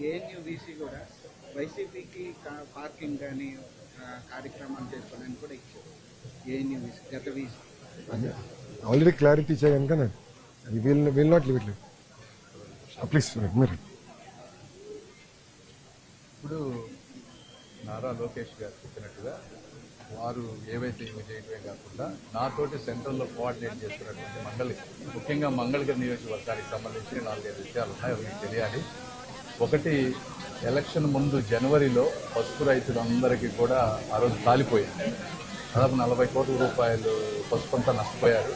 ఏఎన్యూబీసీ కూడా వైసీపీకి పార్కింగ్ కానీ కార్యక్రమాలు చేసుకోవడానికి కూడా ఇచ్చారు. ఏఎన్యూబీసీ గత వీసీ ఆల్రెడీ క్లారిటీ ఇచ్చా కనుక నేను will not leave it leave please మీరు. ఇప్పుడు నారా లోకేష్ గారు చెప్పినట్టుగా వారు ఏవైతే ఇవి చేయటమే కాకుండా నాతోటి సెంట్రల్లో కోఆర్డినేట్ చేస్తున్నటువంటి ముఖ్యంగా మంగళగిరి నియోజకవర్గానికి సంబంధించి 4-5 విషయాలు ఉన్నాయి, అవి మీకు తెలియాలి. ఒకటి, ఎలక్షన్ ముందు జనవరిలో పసుపు రైతులందరికీ కూడా ఆ రోజు కాలిపోయింది. దాదాపు 40 కోట్ల రూపాయలు పసుపు అంతా నష్టపోయారు.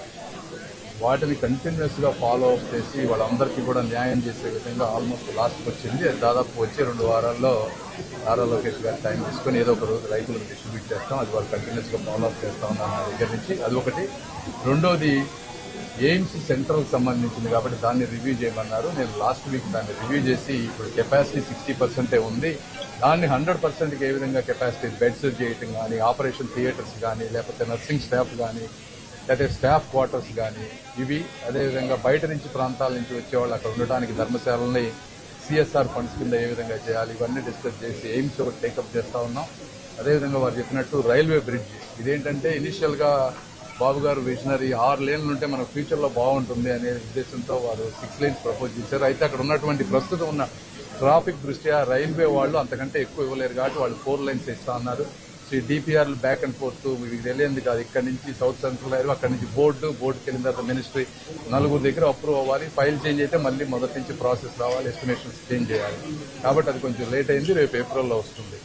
వాటిని కంటిన్యూస్గా ఫాలో అప్ చేసి వాళ్ళందరికీ కూడా న్యాయం చేసే విధంగా ఆల్మోస్ట్ లాస్ట్కి వచ్చింది. దాదాపు వచ్చే 2 వారాల్లో నారా లోకేష్ గారు టైం తీసుకొని ఏదో ఒక రోజు రైతులకు డిస్ట్రిబ్యూట్ చేస్తాం. అది వాళ్ళు కంటిన్యూస్గా ఫాలో అప్ చేస్తా ఉన్నారు నా దగ్గర నుంచి. అది ఒకటి. రెండోది, ఎయిమ్స్ సెంట్రల్కి సంబంధించింది కాబట్టి దాన్ని రివ్యూ చేయమన్నారు. నేను లాస్ట్ వీక్ దాన్ని రివ్యూ చేసి ఇప్పుడు కెపాసిటీ 60% ఉంది. దాన్ని 100%కి ఏ విధంగా కెపాసిటీ బెడ్స్ చేయటం కానీ, ఆపరేషన్ థియేటర్స్ కానీ, లేకపోతే నర్సింగ్ స్టాఫ్ కానీ, లేకపోతే స్టాఫ్ క్వార్టర్స్ కానీ, ఇవి అదేవిధంగా బయట నుంచి ప్రాంతాల నుంచి వచ్చేవాళ్ళు అక్కడ ఉండడానికి ధర్మశాలని సిఎస్ఆర్ ఫండ్స్ కింద ఏ విధంగా చేయాలి, ఇవన్నీ డిస్కస్ చేసి ఎయిమ్స్ ఒకటి టేకప్ చేస్తా ఉన్నాం. అదేవిధంగా వారు చెప్పినట్టు రైల్వే బ్రిడ్జ్, ఇదేంటంటే ఇనిషియల్గా బాబు గారు విజనరీ 6 లేన్లు ఉంటే మన ఫ్యూచర్లో బాగుంటుంది అనే ఉద్దేశంతో వారు 6 లేన్స్ ప్రపోజ్ చేశారు. అయితే అక్కడ ఉన్నటువంటి ప్రస్తుతం ఉన్న ట్రాఫిక్ దృష్ట్యా రైల్వే వాళ్ళు అంతకంటే ఎక్కువ ఇవ్వలేరు కాబట్టి వాళ్ళు 4 లేన్స్ ఇస్తా ఉన్నారు. డిపిఆర్లు బ్యాక్ అండ్ ఫోర్త్ మీకు తెలియంది కాదు. ఇక్కడ నుంచి సౌత్ సెంట్రల్ రైల్వే, అక్కడ నుంచి బోర్డుకి వెళ్ళిన తర్వాత మినిస్ట్రీ, 4 దగ్గర అప్రూవ్ అవ్వాలి. ఫైల్ చేంజ్ అయితే మళ్ళీ మొదటి నుంచి ప్రాసెస్ రావాలి, ఎస్టిమేషన్స్ చేంజ్ చేయాలి. కాబట్టి అది కొంచెం లేట్ అయింది, రేపు ఏప్రిల్లో వస్తుంది.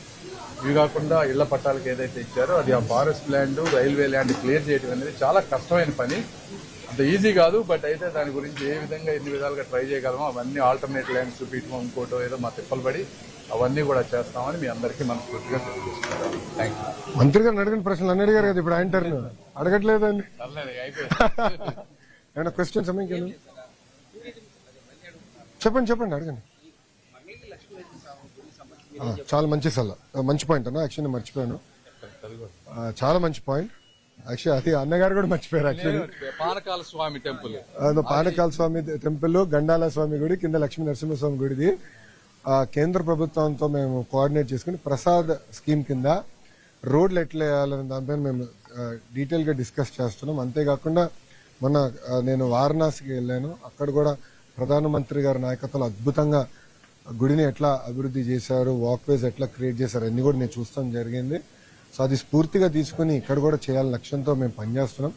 ఇవి కాకుండా ఇళ్ల పట్టాలకు ఏదైతే ఇచ్చారో అది ఆ forest land, railway land clear చేయడం అనేది చాలా కష్టమైన పని. అంత ఈజీ కాదు. బట్ అయితే దాని గురించి ఏ విధంగా ఎన్ని విధాలుగా ట్రై చేయగలమో అవన్నీ ఆల్టర్నేట్ ల్యాండ్స్ చూపించడం, ఇంకోటో ఏదో మా తిప్పలు పడి అవన్నీ కూడా చేస్తామని మీ అందరికీ మనస్ఫూర్తిగా తెలియజేస్తున్నాను. Thank you. మంత్రి గారు అడిగిన ప్రశ్నలు అన్ని అడిగారు కదా, ఇప్పుడు ఆయన టర్న్ అడగట్లేదండి. ఏమైనా క్వశ్చన్స్ చెప్పండి అడగండి. చాలా మంచి పాయింట్ అన్న. యాక్చువల్లీ మర్చిపోయాను, చాలా మంచి పాయింట్. యాక్చువల్లీ అది అన్నగారు కూడా మర్చిపోయారు. యాక్చువల్లీ పానకాల స్వామి టెంపుల్, పానకాల స్వామి టెంపుల్, గండాల స్వామి గుడి కింద లక్ష్మీ నరసింహస్వామి గుడిది కేంద్ర ప్రభుత్వంతో మేము కోఆర్డినేట్ చేసుకుని ప్రసాద్ స్కీమ్ కింద రోడ్లు ఎట్లా వేయాలనే దానిపైన మేము డీటెయిల్ గా డిస్కస్ చేస్తున్నాం. అంతేకాకుండా నేను వారణాసికి వెళ్ళాను. అక్కడ కూడా ప్రధానమంత్రి గారి నాయకత్వంలో అద్భుతంగా గుడిని ఎట్లా అభివృద్ధి చేశారు, వాక్వేస్ ఎట్లా క్రియేట్ చేశారు అన్ని కూడా నేను చూస్తాం జరిగింది. సో అది స్ఫూర్తిగా తీసుకుని ఇక్కడ కూడా చేయాలని లక్ష్యంతో మేము పనిచేస్తున్నాం.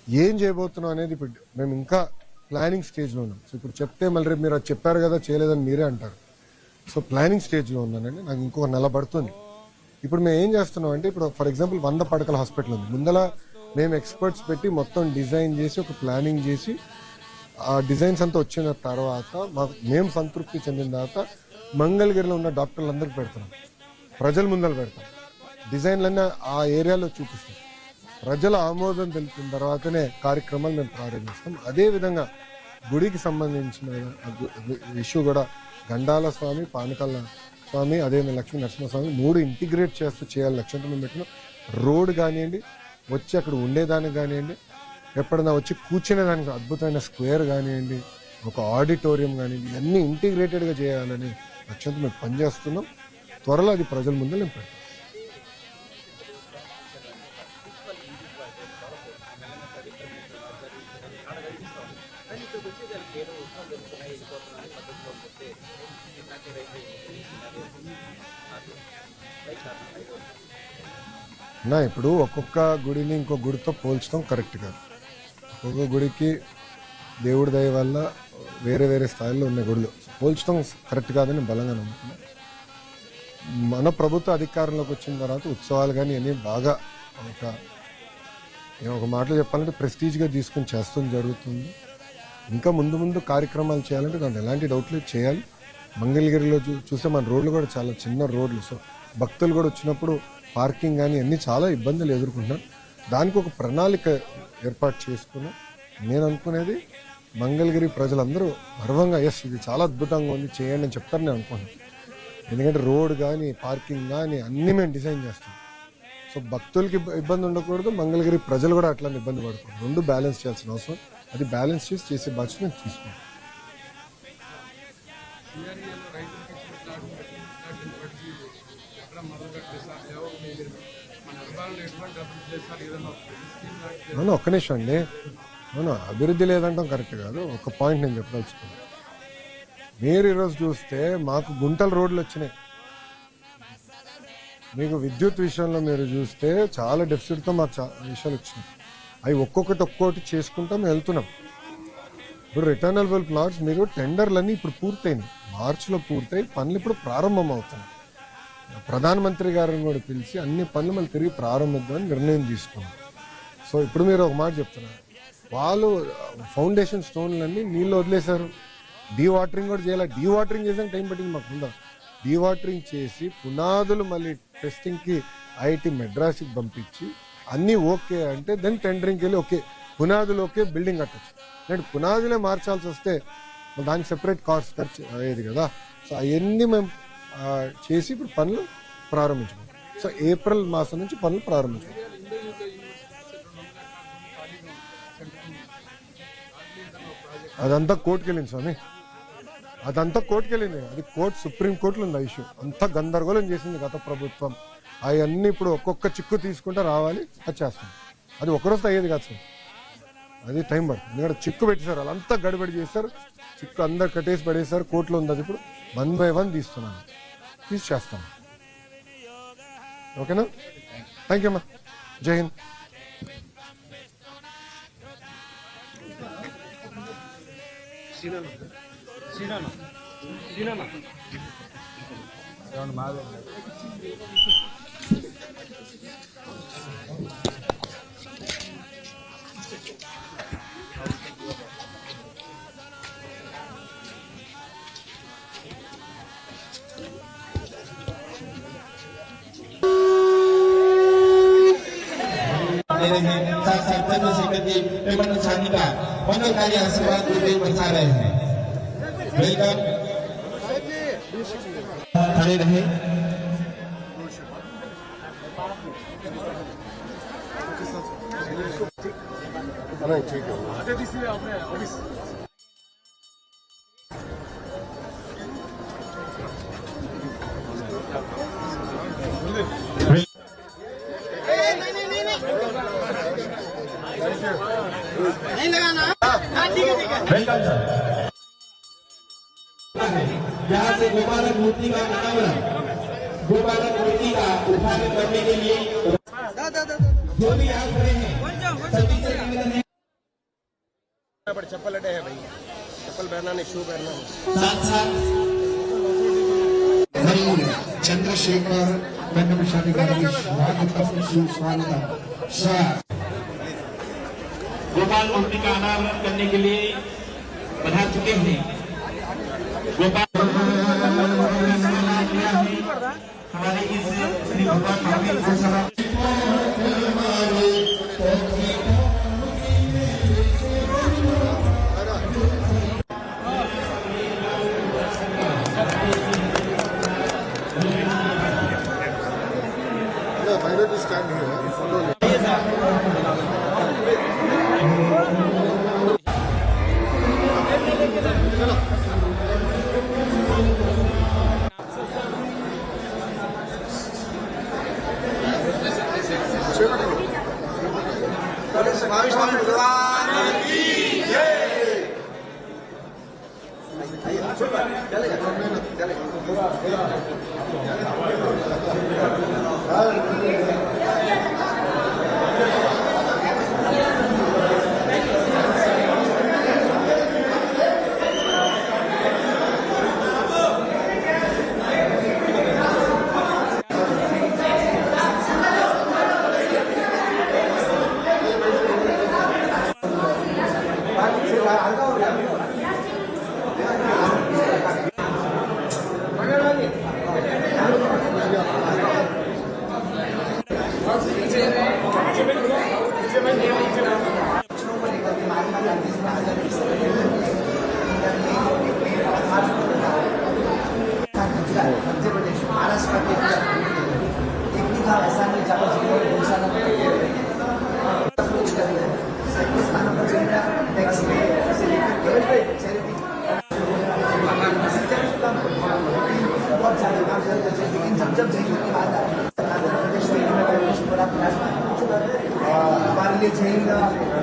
ఏం చేయబోతున్నాం అనేది ఇప్పుడు మేము ఇంకా ప్లానింగ్ స్టేజ్ లో ఉన్నాం. సో ఇప్పుడు చెప్తే మళ్ళీ రేపు మీరు అది చెప్పారు కదా చేయలేదని మీరే అంటారు. సో ప్లానింగ్ స్టేజ్ లో ఉన్నానండి. నాకు ఇంకో నెల పడుతుంది. ఇప్పుడు మేము ఏం చేస్తున్నాం అంటే, ఇప్పుడు ఫర్ ఎగ్జాంపుల్ 100 పడకల హాస్పిటల్ ఉంది. ముందల మేము ఎక్స్పర్ట్స్ పెట్టి మొత్తం డిజైన్ చేసి ఒక ప్లానింగ్ చేసి ఆ డిజైన్స్ అంతా వచ్చిన తర్వాత మేము సంతృప్తి చెందిన తర్వాత మంగళగిరిలో ఉన్న డాక్టర్లందరికీ పెడతాం, ప్రజల ముందర పెడతాం, డిజైన్లన్నీ ఆ ఏరియాలో చూపిస్తాం. ప్రజల ఆమోదం తెలిపిన తర్వాతనే కార్యక్రమాలు మేము ప్రారంభిస్తాం. అదేవిధంగా గుడికి సంబంధించిన ఇష్యూ కూడా గండాల స్వామి, పానకాల స్వామి, అదేవిధంగా లక్ష్మీ నరసింహస్వామి 3 ఇంటిగ్రేట్ చేస్తూ చేయాలి లక్ష్యంతో మేము పెట్టిన. రోడ్ కానివ్వండి, వచ్చి అక్కడ ఉండేదానికి కానివ్వండి, ఎప్పుడైనా వచ్చి కూర్చునేదానికి అద్భుతమైన స్క్వేర్ కానివ్వండి, ఒక ఆడిటోరియం కానివ్వండి, ఇవన్నీ ఇంటిగ్రేటెడ్గా చేయాలని లక్ష్యంతో మేము పనిచేస్తున్నాం. త్వరలో అది ప్రజల ముందు మేము పెడతాం. నా ఇప్పుడు ఒక్కొక్క గుడిని ఇంకో గుడితో పోల్చడం కరెక్ట్ కాదు. ఒక్కొక్క గుడికి దేవుడి దయ వల్ల వేరే వేరే స్థాయిలో ఉన్న గుడులు పోల్చడం కరెక్ట్ కాదని బలంగా నమ్ముతున్నాను. మన ప్రభుత్వ అధికారంలోకి వచ్చిన తర్వాత ఉత్సవాలు కానీ అన్నీ బాగా ఒక మాటలో చెప్పాలంటే ప్రెస్టీజ్గా తీసుకుని చేస్తూ జరుగుతుంది. ఇంకా ముందు కార్యక్రమాలు చేయాలంటే దాంట్లో ఎలాంటి డౌట్ లేదు, చేయాలి. మంగళగిరిలో చూస్తే మన రోడ్లు కూడా చాలా చిన్న రోడ్లు. సో భక్తులు కూడా వచ్చినప్పుడు పార్కింగ్ కానీ అన్నీ చాలా ఇబ్బందులు ఎదుర్కొంటున్నారు. దానికి ఒక ప్రణాళిక ఏర్పాటు చేసుకున్నాం. నేను అనుకునేది మంగళగిరి ప్రజలందరూ గర్వంగా ఇది చాలా అద్భుతంగా ఉంది చేయండి అని చెప్తారు నేను అనుకున్నాను. ఎందుకంటే రోడ్ కానీ పార్కింగ్ కానీ అన్నీ మేము డిజైన్ చేస్తాం. సో భక్తులకి ఇబ్బంది ఉండకూడదు, మంగళగిరి ప్రజలు కూడా అట్లా ఇబ్బంది పడకూడదు. 2 బ్యాలెన్స్ చేయాల్సిన అవసరం, అది బ్యాలెన్స్ చేసి చేసే బాధ్యత నేను తీసుకుంటాను. అవును, ఒక్క నిమిషం అండి. అవును, అభివృద్ధి లేదంటాం కరెక్ట్ కాదు. ఒక పాయింట్ నేను చెప్పదలుచుకున్నాను. మీరు ఈరోజు చూస్తే మాకు గుంటల రోడ్లు వచ్చినాయి. మీకు విద్యుత్ విషయంలో మీరు చూస్తే చాలా డెఫిసిట్తో మాకు విషయాలు వచ్చినాయి. అవి ఒక్కొక్కటి చేసుకుంటాం వెళ్తున్నాం. ఇప్పుడు రిటర్నబుల్ ప్లాట్స్ మీరు టెండర్లన్నీ ఇప్పుడు పూర్తయినాయి, మార్చిలో పూర్తయి పనులు ఇప్పుడు ప్రారంభం అవుతున్నాయి. ప్రధానమంత్రి గారిని కూడా పిలిచి అన్ని పనులు మళ్ళీ తిరిగి ప్రారంభిద్దామని నిర్ణయం తీసుకున్నాం. సో ఇప్పుడు మీరు ఒక మాట చెప్తున్నారు, వాళ్ళు ఫౌండేషన్ స్టోన్లన్నీ నీళ్ళు వదిలేశారు, డీవాటరింగ్ కూడా చేయాలి. డీవాటరింగ్ చేసాక టైం పట్టింది మాకు ఉందా. డీవాటరింగ్ చేసి పునాదులు మళ్ళీ టెస్టింగ్కి ఐఐటి మెడ్రాస్కి పంపించి అన్నీ ఓకే అంటే దెన్ టెండరింగ్కి వెళ్ళి ఓకే పునాదులు ఓకే బిల్డింగ్ కట్టచ్చు. నేను పునాదులే మార్చాల్సి వస్తే దానికి సెపరేట్ కాస్ట్ ఖర్చు అయ్యేది కదా. సో అవన్నీ మేము చేసి ఇప్పుడు పనులు ప్రారంభించాం. సో ఏప్రిల్ మాసం నుంచి పనులు ప్రారంభించాం. అదంతా కోర్టుకు వెళ్ళింది స్వామి, అదంతా కోర్టుకు వెళ్ళింది. అది సుప్రీం కోర్టులో ఉంది. ఆ ఇష్యూ అంతా గందరగోళం చేసింది గత ప్రభుత్వం. అవన్నీ ఇప్పుడు ఒక్కొక్క చిక్కు తీసుకుంటే రావాలి, అది చేస్తాం. అది ఒకరోజు అయ్యేది కాదు సార్, అది టైం పడుతుంది. ఎందుకంటే చిక్కు పెట్టేశారు, వాళ్ళంతా గడిబడి చేశారు, చిక్కు అందరు కట్టేసి పడేశారు. కోర్టులో ఉంది, అది ఇప్పుడు 1 by 1 తీస్తున్నాను, తీసి చేస్తాను. ఓకేనా? థ్యాంక్ యూ అమ్మా, జై హింద్. का मनोकारी आशीर्वाद देते बरसा रहे हैं। वेलकम, खड़े रहे। ठीक है। Welcome sir. यहाँ से गोपालक मूर्ति का अनावरण, गोपालक मूर्ति का उद्घाटन करने के लिए जो भी यहाँ खड़े हैं सभी से निवेदन है। चप्पल अड्डे है भैया, चप्पल पहनना नहीं, शू पहनना नहीं। साथ साथ चंद्रशेखर गोपाल मूर्ति का अनावरण करने के लिए पधार चुके हैं। गोपाल हमारे इस श्री भगवान महावीर गोशाला हमारे लिए जैन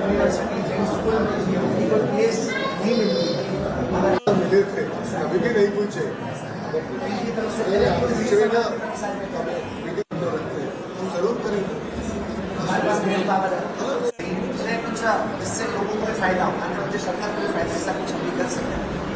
यूनिवर्सिटी जैन स्कूल में कोई प्लेस नहीं मिलती है। मिले थे अभी भी नहीं पूछे इनकी तरफ से पहले हम जरूर करेंगे। हमारे पास मेल पावर है कुछ इससे लोगों को भी फायदा हो, आने वाली सरकार को भी फायदा, ऐसा कुछ हम भी कर सकते हैं।